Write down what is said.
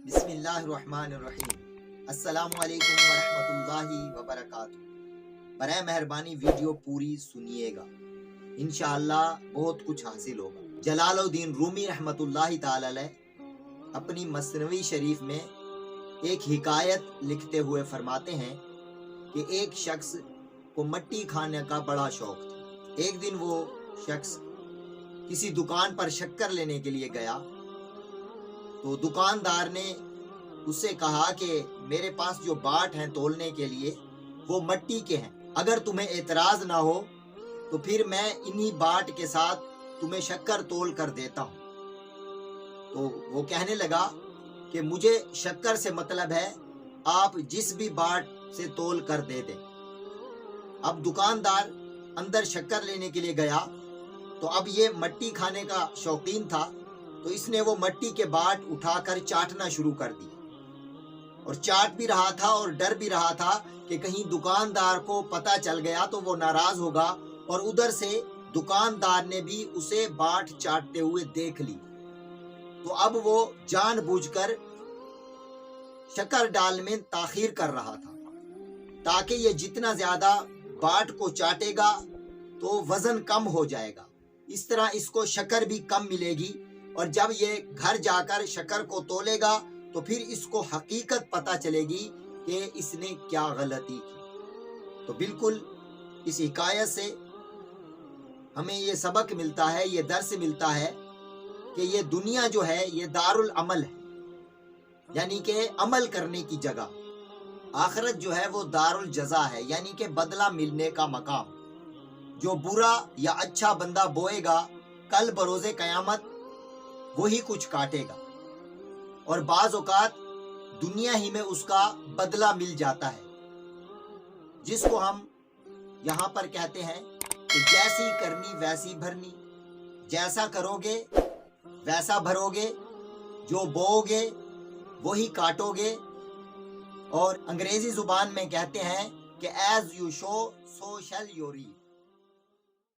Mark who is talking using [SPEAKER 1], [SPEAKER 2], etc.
[SPEAKER 1] बिस्मिल्लाहिर्रहमानिर्रहीम। अस्सलामुअलैकुम वरहमतुल्लाहि वबरकातुहू। बराए मेहरबानी वीडियो पूरी सुनिएगा, इंशाअल्लाह बहुत कुछ हासिल होगा। जलालुद्दीन रूमी रहमतुल्लाहि ताला अलैह अपनी मसनवी शरीफ में एक हिकायत लिखते हुए फरमाते हैं कि एक शख्स को मट्टी खाने का बड़ा शौक था। एक दिन वो शख्स किसी दुकान पर शक्कर लेने के लिए गया तो दुकानदार ने उससे कहा कि मेरे पास जो बाट हैं तोलने के लिए वो मट्टी के हैं, अगर तुम्हें एतराज ना हो तो फिर मैं इन्हीं बाट के साथ तुम्हें शक्कर तोल कर देता हूँ। तो वो कहने लगा कि मुझे शक्कर से मतलब है, आप जिस भी बाट से तोल कर दे दें। अब दुकानदार अंदर शक्कर लेने के लिए गया तो अब ये मट्टी खाने का शौकीन था, तो इसने वो मट्टी के बाट उठाकर चाटना शुरू कर दिया और चाट भी रहा था और डर भी रहा था कि कहीं दुकानदार को पता चल गया तो वो नाराज होगा, और उधर से दुकानदार ने भी उसे बाट चाटते हुए देख ली। तो अब वो जानबूझकर शक्कर डाल में ताखीर कर रहा था ताकि ये जितना ज्यादा बाट को चाटेगा तो वजन कम हो जाएगा, इस तरह इसको शक्कर भी कम मिलेगी, और जब ये घर जाकर शक्कर को तोलेगा तो फिर इसको हकीकत पता चलेगी कि इसने क्या गलती की। तो बिल्कुल इस हिकायत से हमें ये सबक मिलता है, ये दर्स मिलता है कि ये दुनिया जो है ये दारुल अमल है, यानी कि अमल करने की जगह। आखिरत जो है वो दारुल जज़ा है, यानी कि बदला मिलने का मकाम। जो बुरा या अच्छा बंदा बोएगा कल बरोज़े क़यामत वही कुछ काटेगा, और बाज़ औक़ात दुनिया ही में उसका बदला मिल जाता है, जिसको हम यहाँ पर कहते हैं कि जैसी करनी वैसी भरनी। जैसा करोगे वैसा भरोगे, जो बोओगे वही काटोगे, और अंग्रेजी ज़ुबान में कहते हैं कि as you sow so shall you reap.